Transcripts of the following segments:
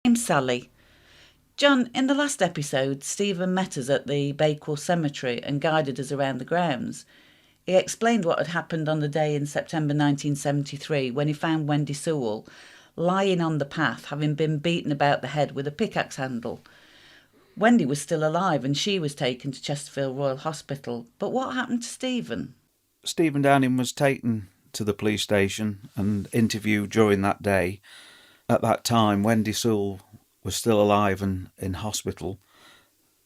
Name's Sally. John, in the last episode, Stephen met us at the Bakewell Cemetery and guided us around the grounds. He explained what had happened on the day in September 1973 when he found Wendy Sewell lying on the path, having been beaten about the head with a pickaxe handle. Wendy was still alive and she was taken to Chesterfield Royal Hospital. But what happened to Stephen? Stephen Downing was taken to the police station and interviewed during that day. At that time, Wendy Sewell was still alive and in hospital.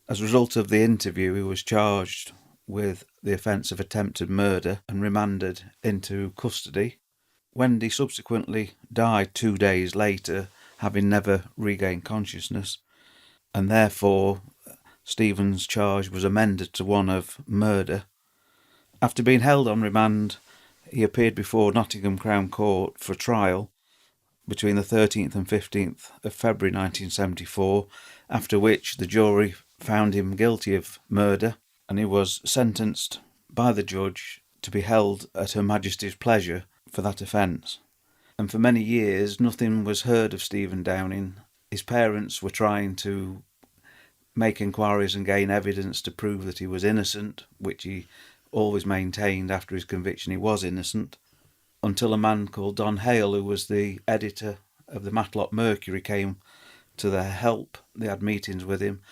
As a result of the interview, he was charged with the offence of attempted murder and remanded into custody. Wendy subsequently died 2 days later, having never regained consciousness, and therefore Stephen's charge was amended to one of murder. After being held on remand, he appeared before Nottingham Crown Court for trial between the 13th and 15th of February 1974, after which the jury found him guilty of murder, and he was sentenced by the judge to be held at Her Majesty's pleasure for that offence. And for many years nothing was heard of Stephen Downing. His parents were trying to make inquiries and gain evidence to prove that he was innocent, which he always maintained after his conviction he was innocent, until a man called Don Hale, who was the editor of the Matlock Mercury, came to their help. They had meetings with him.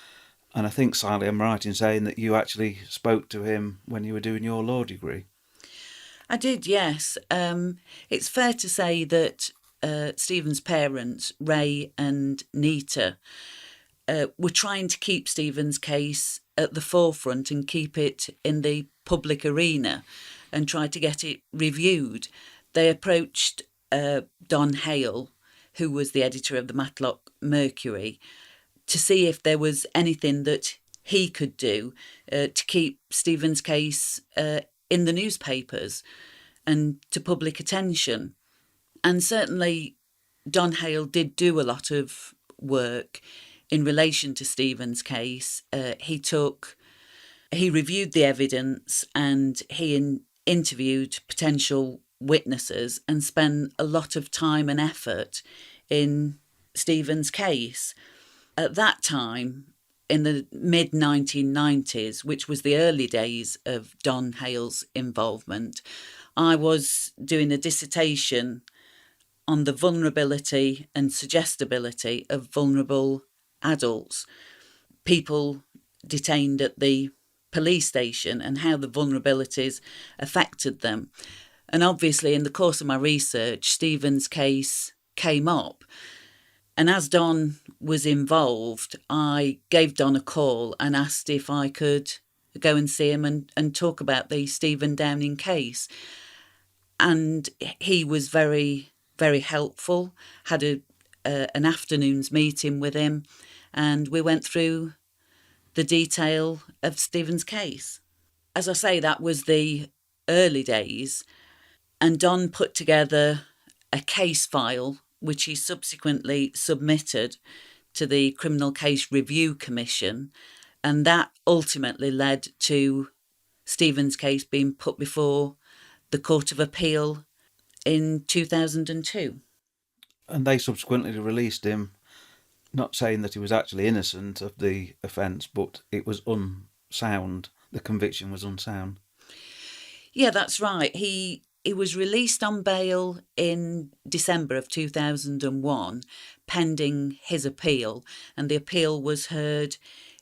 And I think, Sally, I'm right in saying that you actually spoke to him when you were doing your law degree. I did, yes. It's fair to say that Stephen's parents, Ray and Nita, were trying to keep Stephen's case at the forefront and keep it in the public arena and try to get it reviewed. They approached Don Hale, who was the editor of the Matlock Mercury, to see if there was anything that he could do to keep Stephen's case in the newspapers and to public attention. And certainly Don Hale did do a lot of work in relation to Stephen's case. He reviewed the evidence and he interviewed potential witnesses and spent a lot of time and effort in Stephen's case. At that time, in the mid-1990s, which was the early days of Don Hale's involvement, I was doing a dissertation on the vulnerability and suggestibility of vulnerable adults, people detained at the police station, and how the vulnerabilities affected them. And obviously, in the course of my research, Stephen's case came up. And as Don was involved, I gave Don a call and asked if I could go and see him and talk about the Stephen Downing case. And he was very, very helpful, had an afternoon's meeting with him, and we went through the detail of Stephen's case. As I say, that was the early days, and Don put together a case file which he subsequently submitted to the Criminal Case Review Commission, and that ultimately led to Stephen's case being put before the Court of Appeal in 2002. And they subsequently released him, not saying that he was actually innocent of the offence, but it was unsound. The conviction was unsound. Yeah, that's right. He was released on bail in December of 2001, pending his appeal, and the appeal was heard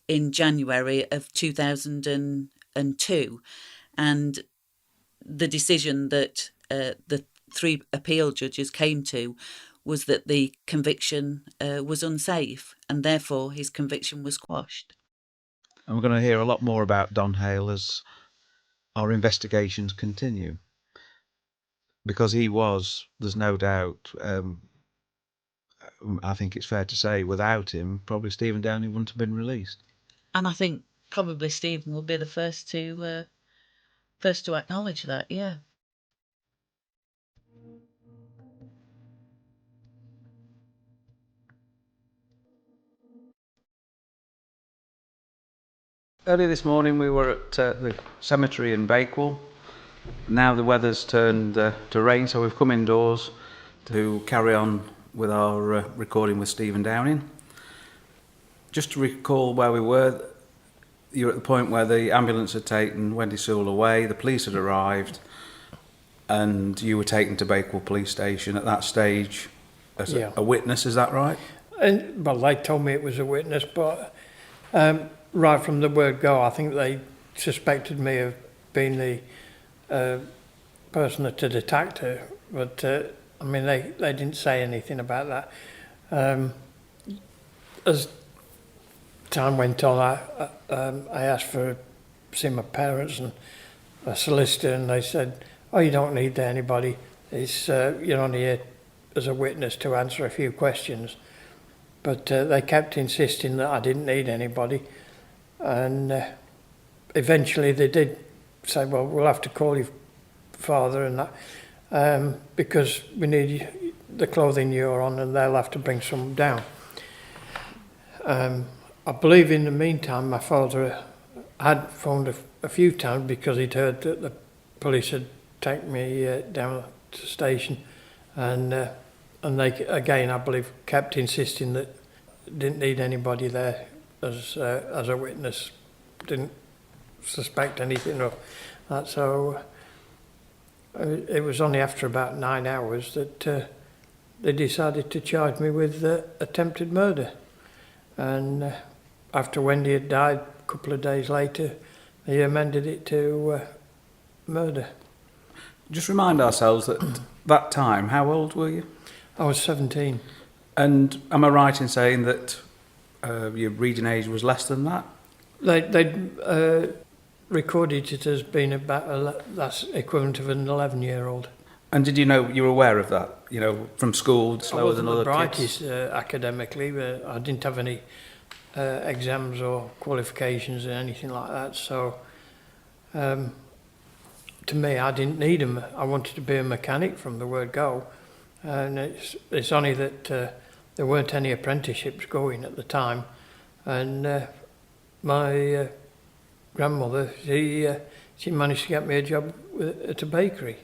in January of 2002. And the decision that the three appeal judges came to was that the conviction was unsafe, and therefore his conviction was quashed. And we're going to hear a lot more about Don Hale as our investigations continue. Because he was, there's no doubt, I think it's fair to say, without him, probably Stephen Downing wouldn't have been released. And I think probably Stephen will be the first to acknowledge that, yeah. Early this morning we were at the cemetery in Bakewell. Now the weather's turned to rain, so we've come indoors to carry on with our recording with Stephen Downing. Just to recall where we were, you were at the point where the ambulance had taken Wendy Sewell away, the police had arrived, and you were taken to Bakewell Police Station at that stage as a witness, is that right? Well, they told me it was a witness, but right from the word go, I think they suspected me of being the person that had attacked her. But, I mean, they didn't say anything about that. As time went on, I asked for see my parents and a solicitor, and they said, "Oh, you don't need anybody. It's you're only here as a witness to answer a few questions." But they kept insisting that I didn't need anybody, and eventually they did say, "Well, we'll have to call your father and that because we need the clothing you're on, and they'll have to bring some down." I believe in the meantime my father had phoned a few times because he'd heard that the police had taken me down to the station, and they again, I believe, kept insisting that didn't need anybody there as a witness, didn't suspect anything of that. So it was only after about 9 hours that they decided to charge me with attempted murder. And after Wendy had died, a couple of days later, they amended it to murder. Just remind ourselves that time, how old were you? I was 17. And am I right in saying that your reading age was less than that? They recorded it as being about that's equivalent of an 11-year-old. And did you know, you were aware of that, from school, slower than other kids? I wasn't the brightest academically, but I didn't have any exams or qualifications or anything like that. So to me, I didn't need them. I wanted to be a mechanic from the word go. And it's only that there weren't any apprenticeships going at the time. And my grandmother, she managed to get me a job at a bakery.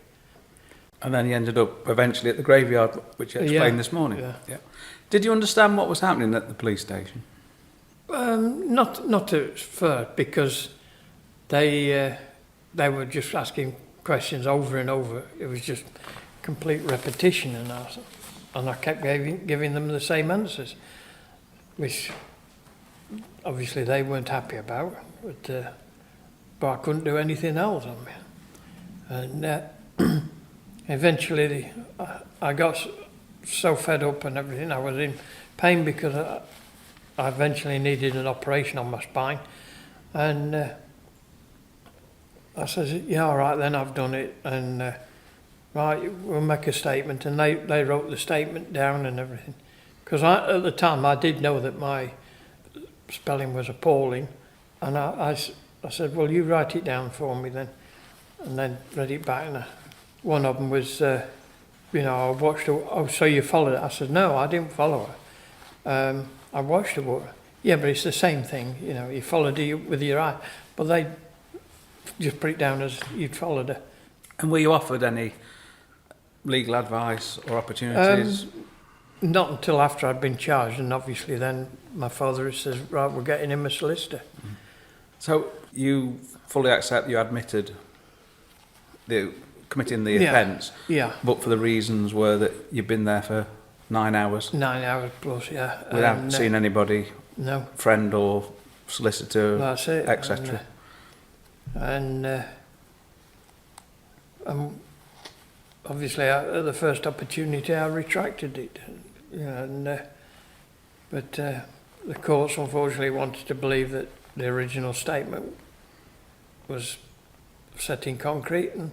And then you ended up eventually at the graveyard, which you explained this morning. Yeah. Did you understand what was happening at the police station? Not at first, because they were just asking questions over and over. It was just complete repetition, and I kept giving them the same answers, which obviously they weren't happy about. But I couldn't do anything else. And eventually, I got so fed up and everything. I was in pain because I eventually needed an operation on my spine, and I says, "Yeah, all right, then I've done it, and right, we'll make a statement." And they wrote the statement down and everything, because at the time I did know that my spelling was appalling, and I said, "Well, you write it down for me then," and then read it back. And one of them was, I watched her. "Oh, so you followed it?" I said, "No, I didn't follow her. I watched her." "Yeah, but it's the same thing. You followed her with your eye." But they just put it down as you'd followed her. And were you offered any legal advice or opportunities? Not until after I'd been charged, and obviously then my father says, "Right, we're getting him a solicitor." Mm-hmm. So you fully accept you admitted committing the offence? Yeah. But for the reasons were that you've been there for 9 hours? 9 hours plus, yeah. Without seeing anybody? No. Friend or solicitor, that's it, etc. And obviously at the first opportunity I retracted it. But the courts unfortunately wanted to believe that the original statement was set in concrete, and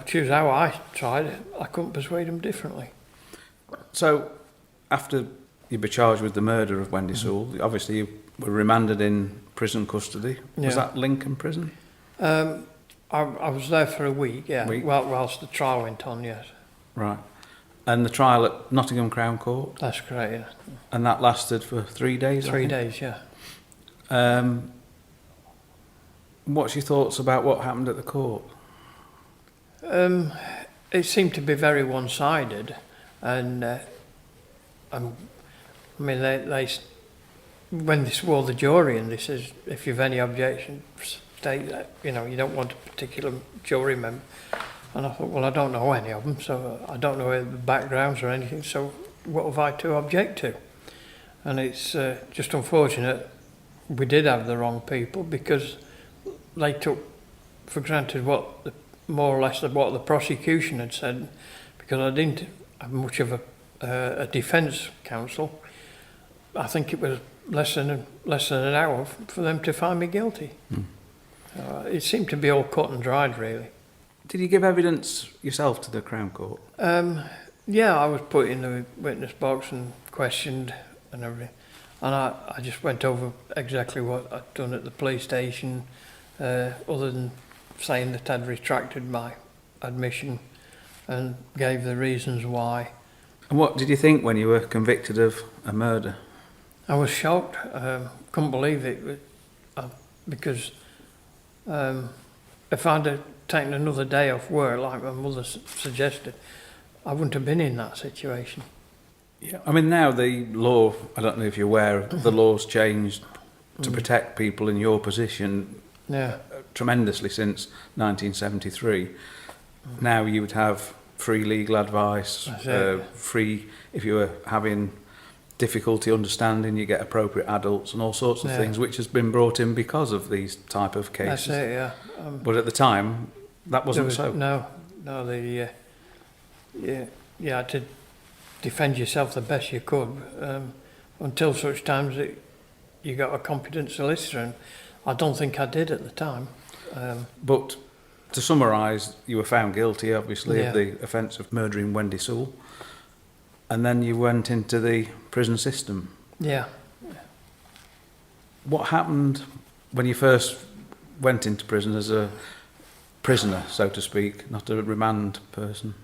choose how I tried, I couldn't persuade them differently. So, after you were charged with the murder of Wendy Sewell, obviously you were remanded in prison custody. Was that Lincoln Prison? I was there for a week, yeah. Whilst the trial went on, yes. Right. And the trial at Nottingham Crown Court? That's correct, yeah. And that lasted for 3 days? 3 days, yeah. What's your thoughts about what happened at the court? it seemed to be very one-sided, and I mean, they when they swore the jury, and they says, if you've any objection, state that, you don't want a particular jury member. And I thought, well, I don't know any of them, so I don't know the backgrounds or anything, so what have I to object to? And it's just unfortunate we did have the wrong people, because they took for granted more or less what the prosecution had said, because I didn't have much of a defence counsel. I think it was less than an hour for them to find me guilty. It seemed to be all cut and dried, really. Did you give evidence yourself to the Crown Court? Yeah, I was put in the witness box and questioned and everything. And I just went over exactly what I'd done at the police station, other than saying that I'd retracted my admission, and gave the reasons why. And what did you think when you were convicted of a murder? I was shocked. Couldn't believe it, because if I'd have taken another day off work, like my mother suggested, I wouldn't have been in that situation. Yeah, I mean, now the law, I don't know if you're aware, the law's changed to protect people in your position tremendously since 1973. Now you would have free legal advice, free, if you were having difficulty understanding, you get appropriate adults and all sorts of things, which has been brought in because of these type of cases. That's it, yeah. But at the time, that wasn't so. No, you had to defend yourself the best you could, until such times that you got a competent solicitor, and I don't think I did at the time. But to summarise, you were found guilty, obviously, of the offence of murdering Wendy Sewell, and then you went into the prison system. Yeah. What happened when you first went into prison as a prisoner, so to speak, not a remand person?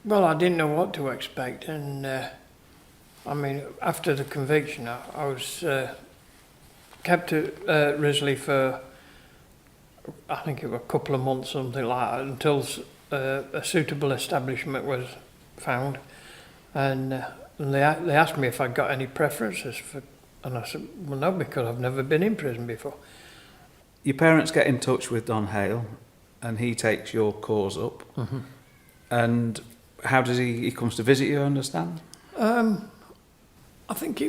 Well, I didn't know what to expect, and I mean, after the conviction, I was kept at Risley for, I think it was a couple of months, something like that, until a suitable establishment was found, and they asked me if I'd got any preferences for, and I said, well, no, because I've never been in prison before. Your parents get in touch with Don Hale, and he takes your cause up. Mm-hmm. And how does he comes to visit you, I understand? I think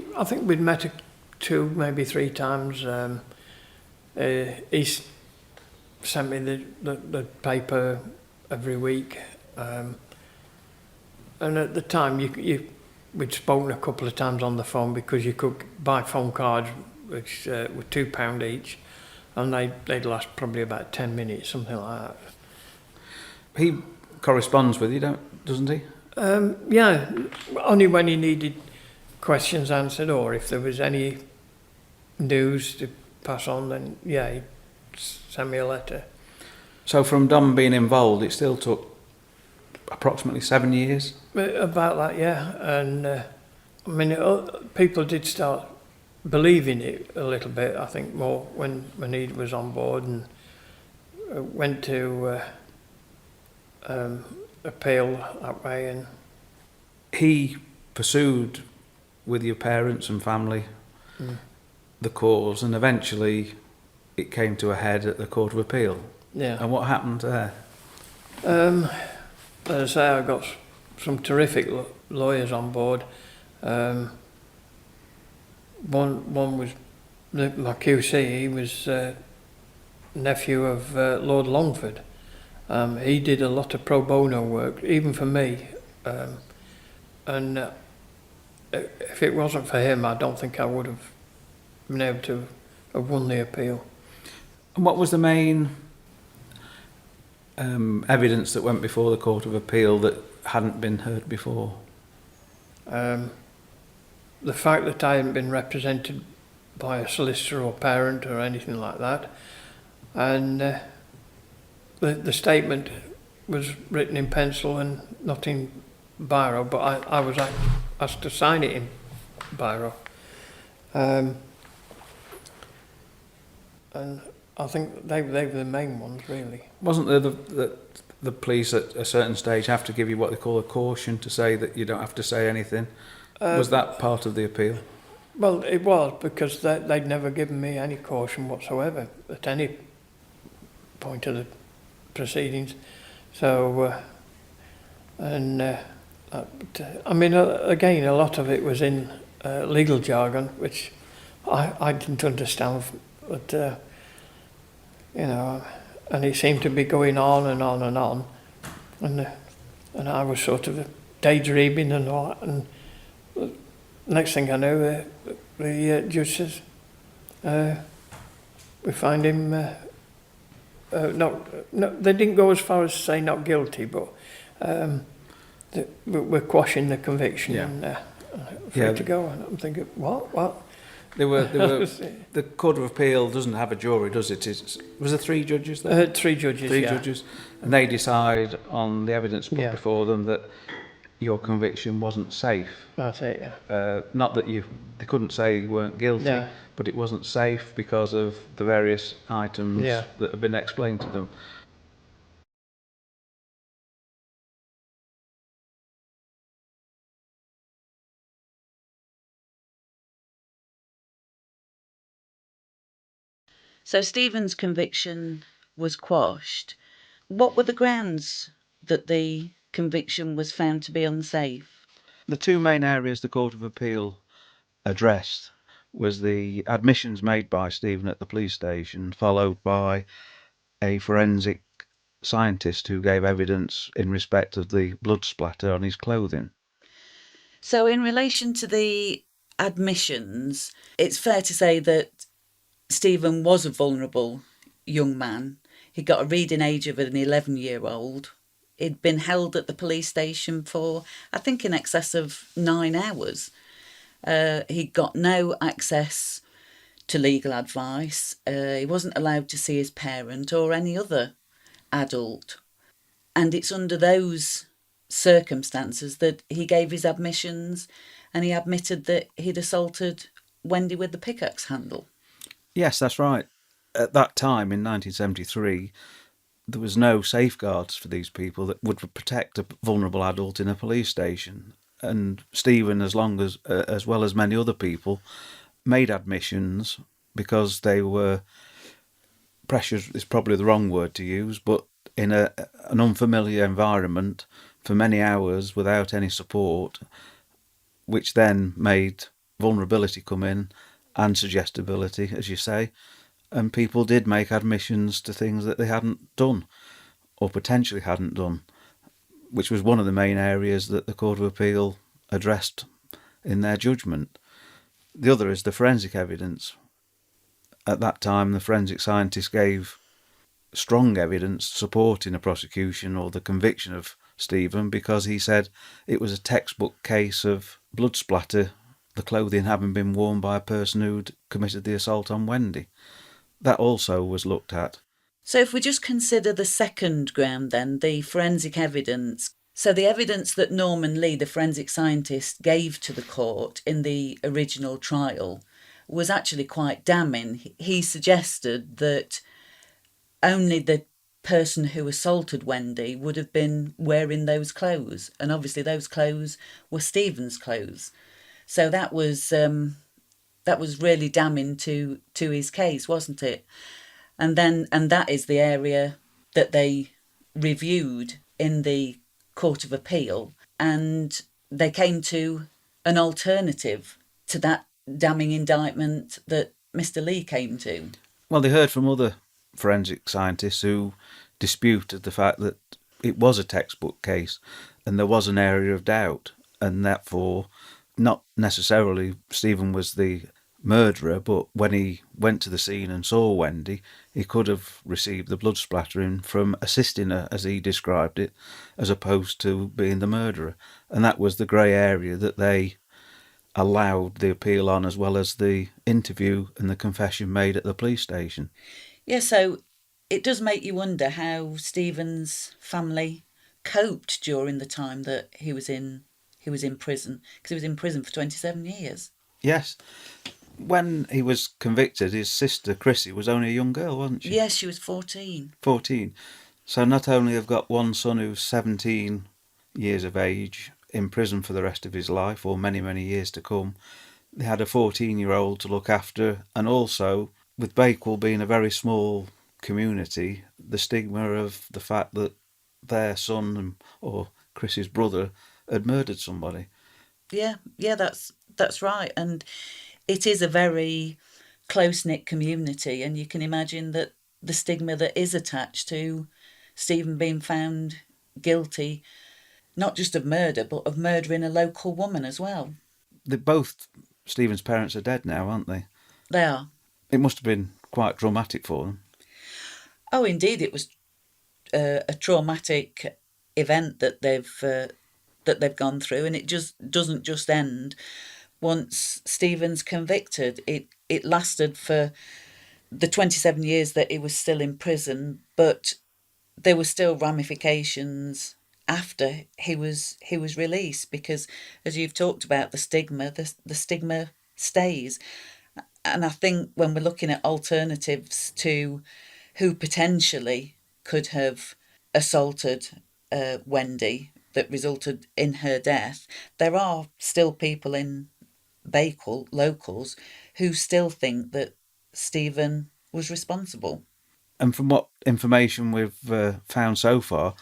we'd met 2, maybe 3 times. He sent me the paper every week, and at the time we'd spoken a couple of times on the phone, because you could buy phone cards which were £2 each, and they'd last probably about 10 minutes, something like that. He corresponds with you, doesn't he? Yeah, only when he needed questions answered, or if there was any news to pass on, then he'd send me a letter. So from Don being involved, it still took approximately 7 years? About that, yeah. And I mean, people did start believing it a little bit, I think, more when he was on board, and went to appeal that way. And he pursued with your parents and family the cause, and eventually it came to a head at the Court of Appeal. Yeah. And what happened there? As I say, I got some terrific lawyers on board. One was my QC. He was nephew of Lord Longford. He did a lot of pro bono work, even for me. And if it wasn't for him, I don't think I would have been able to have won the appeal. And what was the main evidence that went before the Court of Appeal that hadn't been heard before? The fact that I hadn't been represented by a solicitor or parent or anything like that, and the statement was written in pencil and not in biro, but I was asked to sign it in biro. And I think they were the main ones, really. Wasn't there that the police at a certain stage have to give you what they call a caution to say that you don't have to say anything. Was that part of the appeal? Well, it was, because they'd never given me any caution whatsoever at any point of the proceedings. So, I mean, again, a lot of it was in legal jargon, which I didn't understand, but, you know, and it seemed to be going on and on and on. And I was sort of daydreaming and all that, and next thing I know, the judge says, we find him, no, they didn't go as far as to say not guilty, but we're quashing the conviction and free to go. And I'm thinking, what? They were the Court of Appeal doesn't have a jury, does it? Was there 3 judges there? 3 judges, Three judges. And they decide on the evidence put before them that your conviction wasn't safe. That's it, yeah. Not that they couldn't say you weren't guilty, but it wasn't safe because of the various items that have been explained to them. So Stephen's conviction was quashed. What were the grounds that the conviction was found to be unsafe? The 2 main areas the Court of Appeal addressed was the admissions made by Stephen at the police station, followed by a forensic scientist who gave evidence in respect of the blood splatter on his clothing. So in relation to the admissions, it's fair to say that Stephen was a vulnerable young man. He got a reading age of an 11-year-old. He'd been held at the police station for, I think, in excess of 9 hours. He got no access to legal advice. He wasn't allowed to see his parent or any other adult. And it's under those circumstances that he gave his admissions, and he admitted that he'd assaulted Wendy with the pickaxe handle. Yes, that's right. At that time, in 1973, there was no safeguards for these people that would protect a vulnerable adult in a police station. And Stephen, as well as many other people, made admissions because they were, pressure is probably the wrong word to use, but in an unfamiliar environment for many hours without any support, which then made vulnerability come in and suggestibility, as you say, and people did make admissions to things that they hadn't done or potentially hadn't done, which was one of the main areas that the Court of Appeal addressed in their judgment. The other is the forensic evidence. At that time, the forensic scientist gave strong evidence supporting a prosecution or the conviction of Stephen because he said it was a textbook case of blood splatter, the clothing having been worn by a person who'd committed the assault on Wendy. That also was looked at. So if we just consider the second ground then, the forensic evidence. So the evidence that Norman Lee, the forensic scientist, gave to the court in the original trial was actually quite damning. He suggested that only the person who assaulted Wendy would have been wearing those clothes. And obviously those clothes were Stephen's clothes. So that was really damning to his case, wasn't it? And that is the area that they reviewed in the Court of Appeal, and they came to an alternative to that damning indictment that Mr. Lee came to. Well, they heard from other forensic scientists who disputed the fact that it was a textbook case and there was an area of doubt, and therefore not necessarily Stephen was the murderer, but when he went to the scene and saw Wendy, he could have received the blood splattering from assisting her, as he described it, as opposed to being the murderer. And that was the grey area that they allowed the appeal on, as well as the interview and the confession made at the police station. Yeah, so it does make you wonder how Stephen's family coped during the time that he was in prison, because he was in prison for 27 years. Yes. When he was convicted, his sister Chrissy was only a young girl, wasn't she? Yes, she was 14. 14. So not only have got one son who's 17 years of age in prison for the rest of his life, or many, many years to come, they had a 14-year-old to look after, and also, with Bakewell being a very small community, the stigma of the fact that their son, or Chris's brother, had murdered somebody. Yeah, that's right. And it is a very close-knit community, and you can imagine that the stigma that is attached to Stephen being found guilty, not just of murder, but of murdering a local woman as well. Stephen's parents are dead now, aren't they? They are. It must have been quite traumatic for them. Oh, indeed, it was a traumatic event that they've gone through, and it just doesn't just end once Stephen's convicted. It lasted for the 27 years that he was still in prison, but there were still ramifications after he was released, because, as you've talked about, the stigma stays. And I think when we're looking at alternatives to who potentially could have assaulted Wendy that resulted in her death, there are still people in Bakewell, locals, who still think that Stephen was responsible. And from what information we've found so far,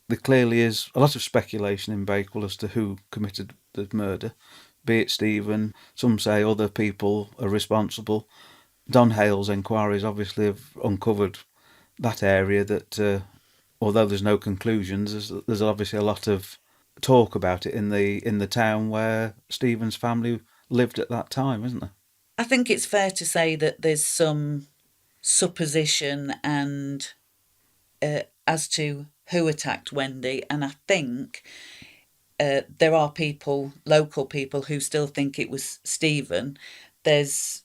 there clearly is a lot of speculation in Bakewell as to who committed the murder, be it Stephen. Some say other people are responsible. Don Hale's inquiries obviously have uncovered that area that, although there's no conclusions, there's obviously a lot of talk about it in the town where Stephen's family lived at that time, isn't there? I think it's fair to say that there's some supposition and as to who attacked Wendy, and I think there are local people, who still think it was Stephen. There's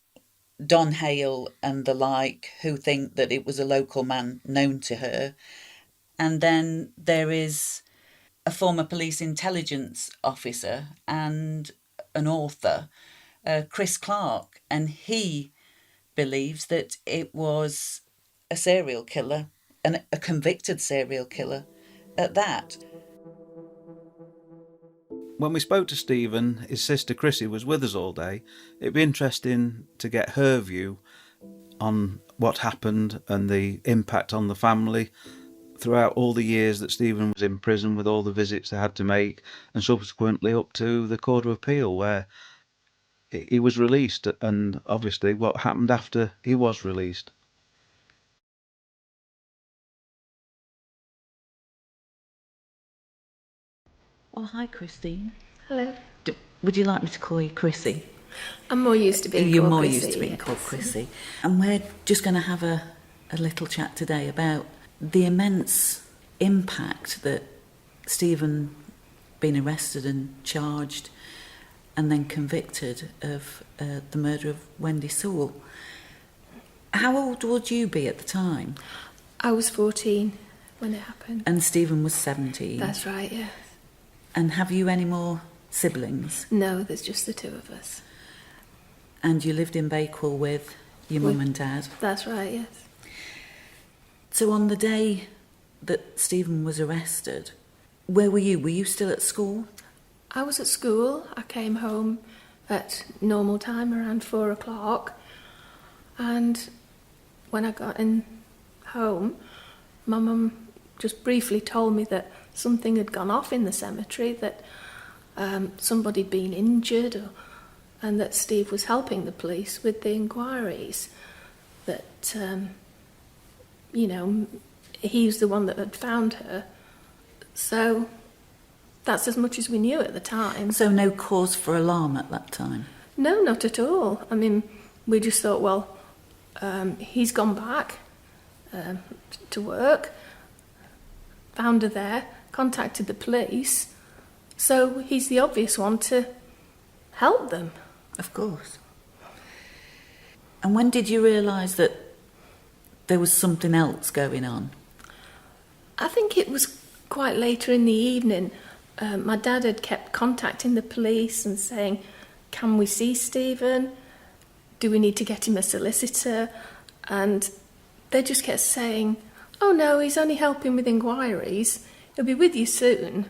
Don Hale and the like, who think that it was a local man known to her. And then there is a former police intelligence officer and an author, Chris Clark, and he believes that it was a serial killer, and a convicted serial killer at that. When we spoke to Stephen, his sister Chrissy was with us all day. It'd be interesting to get her view on what happened and the impact on the family throughout all the years that Stephen was in prison, with all the visits they had to make, and subsequently up to the Court of Appeal, where he was released, and obviously what happened after he was released. Oh, hi, Christine. Hello. Would you like me to call you Chrissy? I'm more used to being You're called more Chrissy, used to being yes. called Chrissy. And we're just going to have a little chat today about the immense impact that Stephen being arrested and charged and then convicted of the murder of Wendy Sewell. How old would you be at the time? I was 14 when it happened. And Stephen was 17. That's right, yes. And have you any more siblings? No, there's just the two of us. And you lived in Bakewell with your mum and dad? That's right, yes. So on the day that Stephen was arrested, where were you? Were you still at school? I was at school. I came home at normal time, around 4 o'clock. And when I got in home, my mum just briefly told me that something had gone off in the cemetery, that somebody had been injured, and that Steve was helping the police with the inquiries, that, he was the one that had found her. So that's as much as we knew at the time. So no cause for alarm at that time? No, not at all. I mean, we just thought, well, he's gone back to work, found her there, contacted the police, so he's the obvious one to help them. Of course. And when did you realise that there was something else going on? I think it was quite later in the evening. My dad had kept contacting the police and saying, can we see Stephen? Do we need to get him a solicitor? And they just kept saying, "Oh no, he's only helping with inquiries. He'll be with you soon."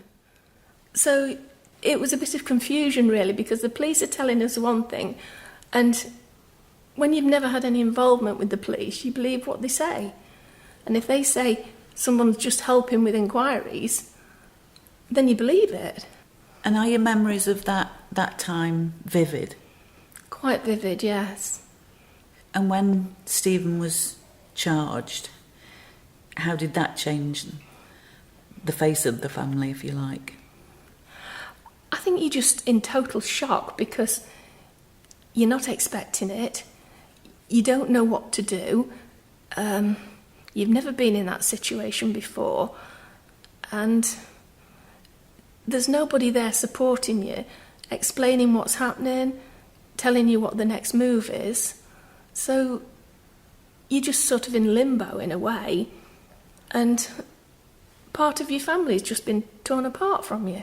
So it was a bit of confusion really, because the police are telling us one thing, and when you've never had any involvement with the police, you believe what they say. And if they say someone's just helping with inquiries, then you believe it. And are your memories of that time vivid? Quite vivid, yes. And when Stephen was charged, how did that change the face of the family, if you like? I think you're just in total shock because you're not expecting it. You don't know what to do. You've never been in that situation before. And there's nobody there supporting you, explaining what's happening, telling you what the next move is. So you're just sort of in limbo in a way. And part of your family's just been torn apart from you.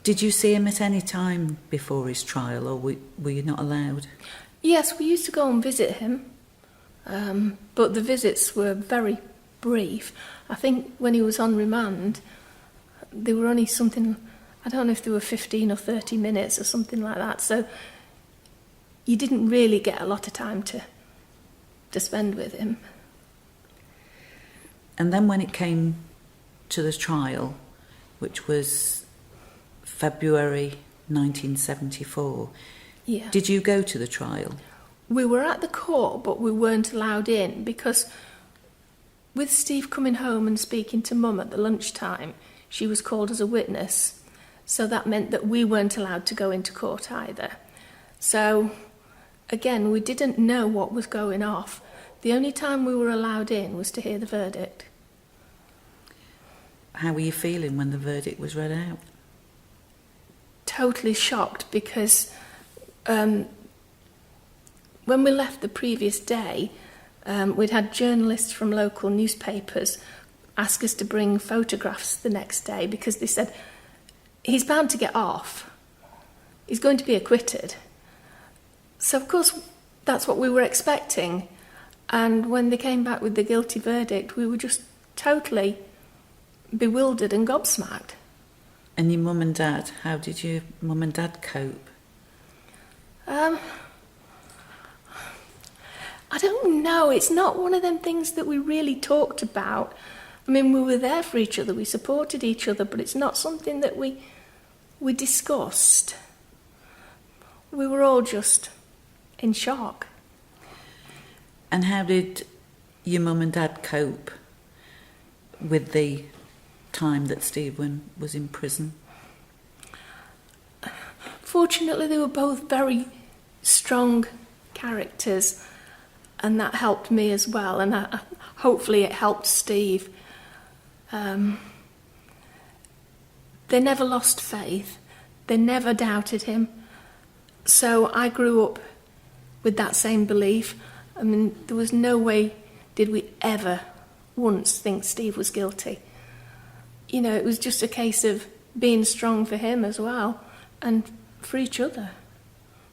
Did you see him at any time before his trial, or were you not allowed? Yes, we used to go and visit him, but the visits were very brief. I think when he was on remand, they were only something, I don't know if they were 15 or 30 minutes or something like that, so you didn't really get a lot of time to spend with him. And then when it came to the trial, which was February 1974, Yeah. did you go to the trial? We were at the court, but we weren't allowed in because with Steve coming home and speaking to Mum at the lunchtime, she was called as a witness. So that meant that we weren't allowed to go into court either. So, again, we didn't know what was going off. The only time we were allowed in was to hear the verdict. How were you feeling when the verdict was read out? Totally shocked because when we left the previous day, we'd had journalists from local newspapers ask us to bring photographs the next day because they said, he's bound to get off. He's going to be acquitted. So, of course, that's what we were expecting. And when they came back with the guilty verdict, we were just totally bewildered and gobsmacked. And your mum and dad, how did your mum and dad cope? I don't know. It's not one of them things that we really talked about. I mean, we were there for each other, we supported each other, but it's not something that we discussed. We were all just in shock. And how did your mum and dad cope with the time that Stephen was in prison? Fortunately, they were both very strong characters, and that helped me as well, and hopefully it helped Steve. They never lost faith. They never doubted him. So I grew up with that same belief. I mean, there was no way did we ever once think Steve was guilty. You know, it was just a case of being strong for him as well and for each other.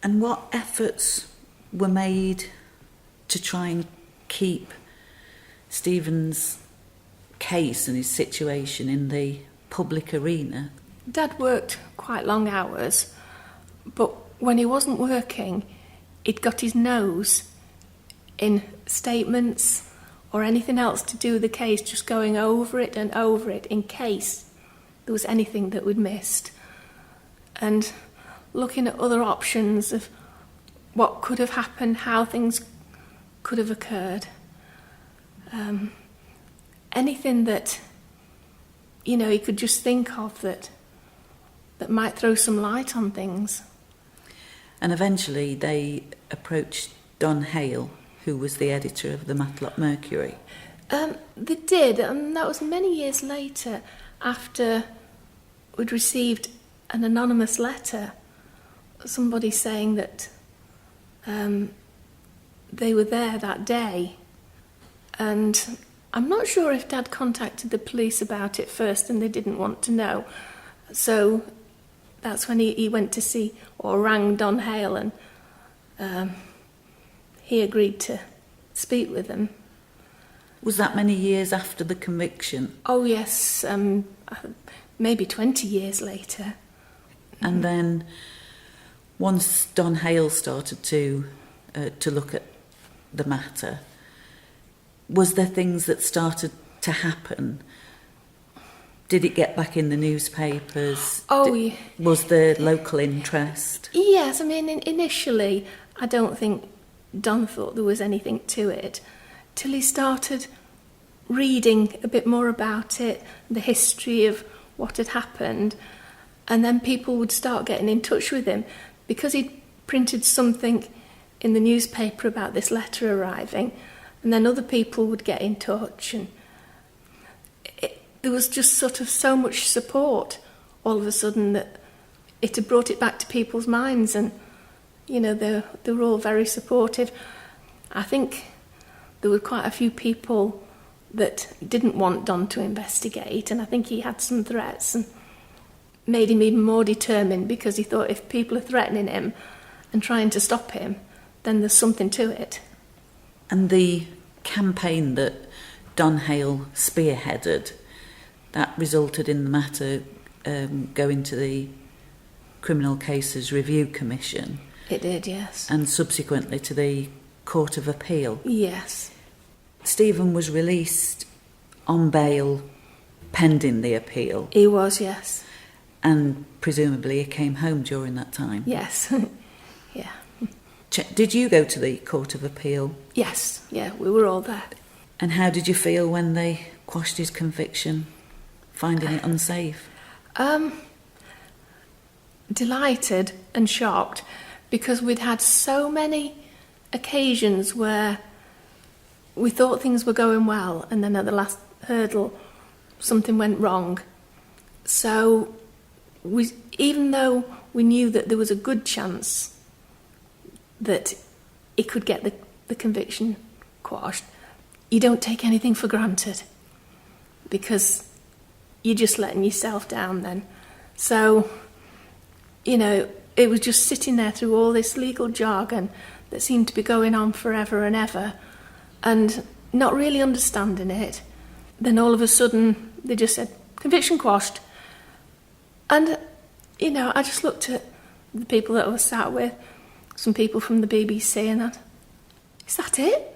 And what efforts were made to try and keep Stephen's case and his situation in the public arena? Dad worked quite long hours, but when he wasn't working, he'd got his nose in statements or anything else to do with the case, just going over it and over it in case there was anything that we'd missed. And looking at other options of what could have happened, how things could have occurred. Anything that, you know, he could just think of that might throw some light on things. And eventually they approached Don Hale, who was the editor of the Matlock Mercury. They did, and that was many years later after we'd received an anonymous letter, somebody saying that they were there that day. And I'm not sure if Dad contacted the police about it first and they didn't want to know. So that's when he went to see or rang Don Hale, and he agreed to speak with them. Was that many years after the conviction? Oh yes, maybe 20 years later. And then once Don Hale started to look at the matter, was there things that started to happen? Did it get back in the newspapers? Oh, Was there local interest? yes, I mean, initially, I don't think Don thought there was anything to it, till he started reading a bit more about it, the history of what had happened, and then people would start getting in touch with him, because he'd printed something in the newspaper about this letter arriving, and then other people would get in touch, and there was just sort of so much support all of a sudden that it had brought it back to people's minds, and you know, they were all very supportive. I think there were quite a few people that didn't want Don to investigate, and I think he had some threats and made him even more determined, because he thought if people are threatening him and trying to stop him, then there's something to it. And the campaign that Don Hale spearheaded, that resulted in the matter going to the Criminal Cases Review Commission. It did, yes. And subsequently to the Court of Appeal. Yes. Stephen was released on bail pending the appeal. He was, yes. And presumably he came home during that time. Yes. Yeah. Did you go to the Court of Appeal? Yes, yeah, we were all there. And how did you feel when they quashed his conviction, finding it unsafe? Delighted and shocked, because we'd had so many occasions where we thought things were going well, and then at the last hurdle something went wrong. So even though we knew that there was a good chance that he could get the conviction quashed, you don't take anything for granted, because you're just letting yourself down then. So, you know, it was just sitting there through all this legal jargon that seemed to be going on forever and ever, and not really understanding it. Then all of a sudden they just said, conviction quashed. And, you know, I just looked at the people that I was sat with, some people from the BBC, and that, is that it?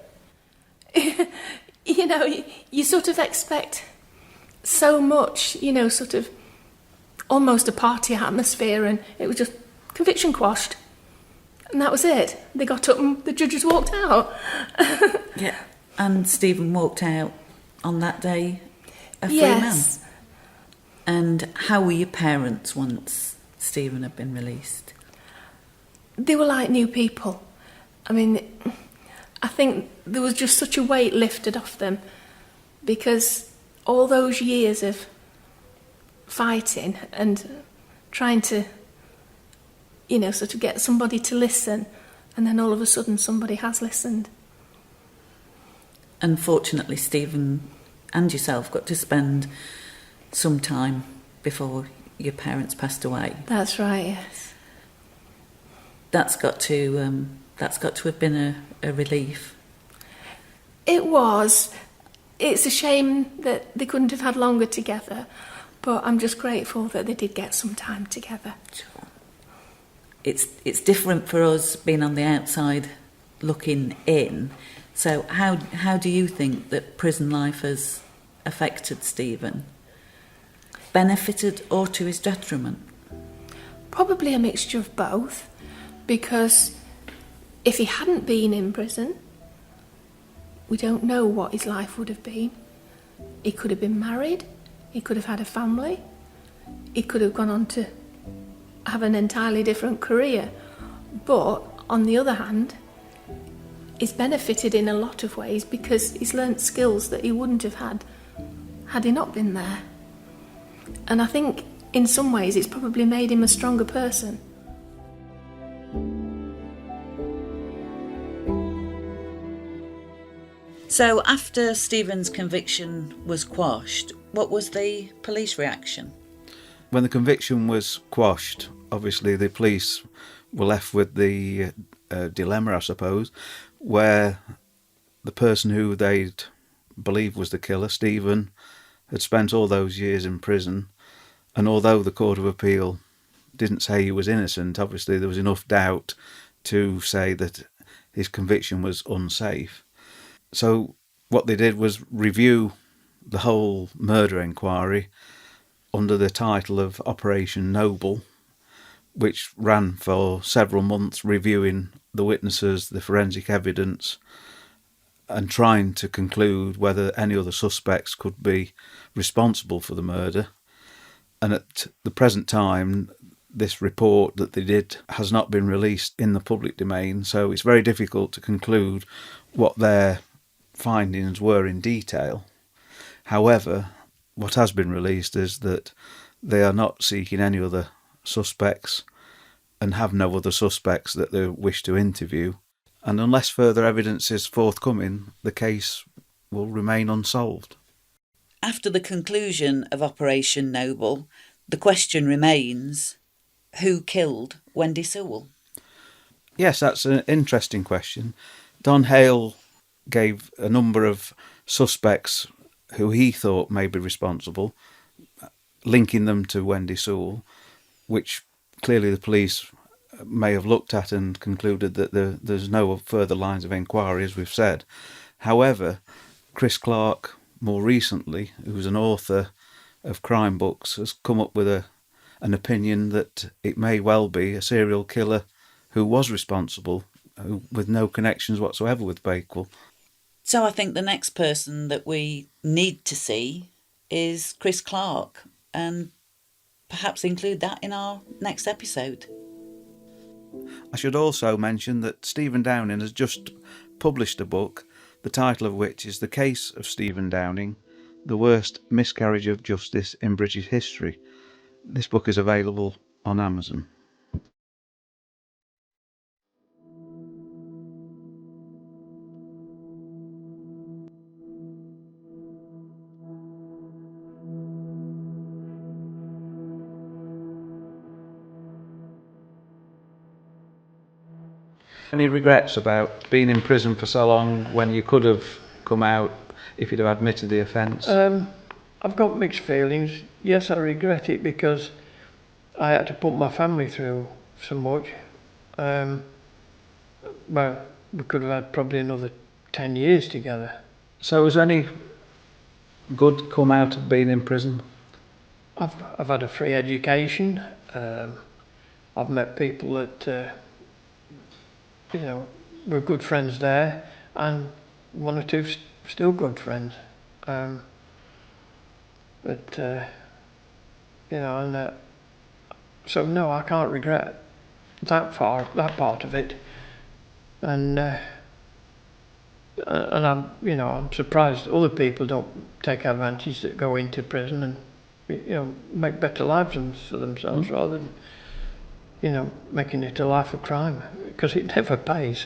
You know, you sort of expect so much, you know, sort of almost a party atmosphere, and it was just conviction quashed. And that was it. They got up and the judges walked out. Yeah, and Stephen walked out on that day a free Yes. man. And how were your parents once Stephen had been released? They were like new people. I mean, I think there was just such a weight lifted off them, because all those years of fighting and trying to, you know, sort of get somebody to listen, and then all of a sudden somebody has listened. Unfortunately, Stephen and yourself got to spend some time before your parents passed away. That's right, yes. That's got to have been a relief. It was. It's a shame that they couldn't have had longer together, but I'm just grateful that they did get some time together. It's different for us being on the outside looking in. So how do you think that prison life has affected Stephen? Benefited or to his detriment? Probably a mixture of both, because if he hadn't been in prison, we don't know what his life would have been. He could have been married, he could have had a family, he could have gone on to have an entirely different career. But on the other hand, he's benefited in a lot of ways, because he's learnt skills that he wouldn't have had he not been there. And I think in some ways it's probably made him a stronger person. So after Stephen's conviction was quashed, what was the police reaction? When the conviction was quashed, obviously the police were left with the dilemma, I suppose, where the person who they'd believed was the killer, Stephen, had spent all those years in prison, and although the Court of Appeal didn't say he was innocent, obviously there was enough doubt to say that his conviction was unsafe. So what they did was review the whole murder inquiry under the title of Operation Noble, which ran for several months, reviewing the witnesses, the forensic evidence, and trying to conclude whether any other suspects could be responsible for the murder. And at the present time, this report that they did has not been released in the public domain, so it's very difficult to conclude what their findings were in detail. However, what has been released is that they are not seeking any other suspects and have no other suspects that they wish to interview. And unless further evidence is forthcoming, the case will remain unsolved. After the conclusion of Operation Noble, the question remains, who killed Wendy Sewell? Yes, that's an interesting question. Don Hale gave a number of suspects who he thought may be responsible, linking them to Wendy Sewell, which clearly the police may have looked at and concluded that there's no further lines of inquiry, as we've said. However, Chris Clark, more recently, who's an author of crime books, has come up with an opinion that it may well be a serial killer who was responsible, with no connections whatsoever with Bakewell. So I think the next person that we need to see is Chris Clark, and perhaps include that in our next episode. I should also mention that Stephen Downing has just published a book, the title of which is The Case of Stephen Downing, The Worst Miscarriage of Justice in British History. This book is available on Amazon. Any regrets about being in prison for so long when you could have come out if you'd have admitted the offence? I've got mixed feelings. Yes, I regret it because I had to put my family through so much. Well, we could have had probably another 10 years together. So has any good come out of being in prison? I've had a free education. I've met people that were good friends there, and one or two still good friends. So no, I can't regret that part of it. And I'm surprised other people don't take advantage that go into prison and make better lives for themselves rather than making it a life of crime, because it never pays.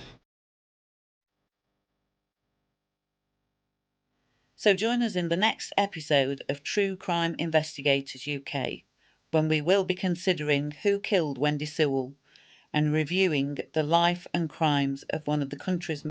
So join us in the next episode of True Crime Investigators UK, when we will be considering who killed Wendy Sewell and reviewing the life and crimes of one of the country's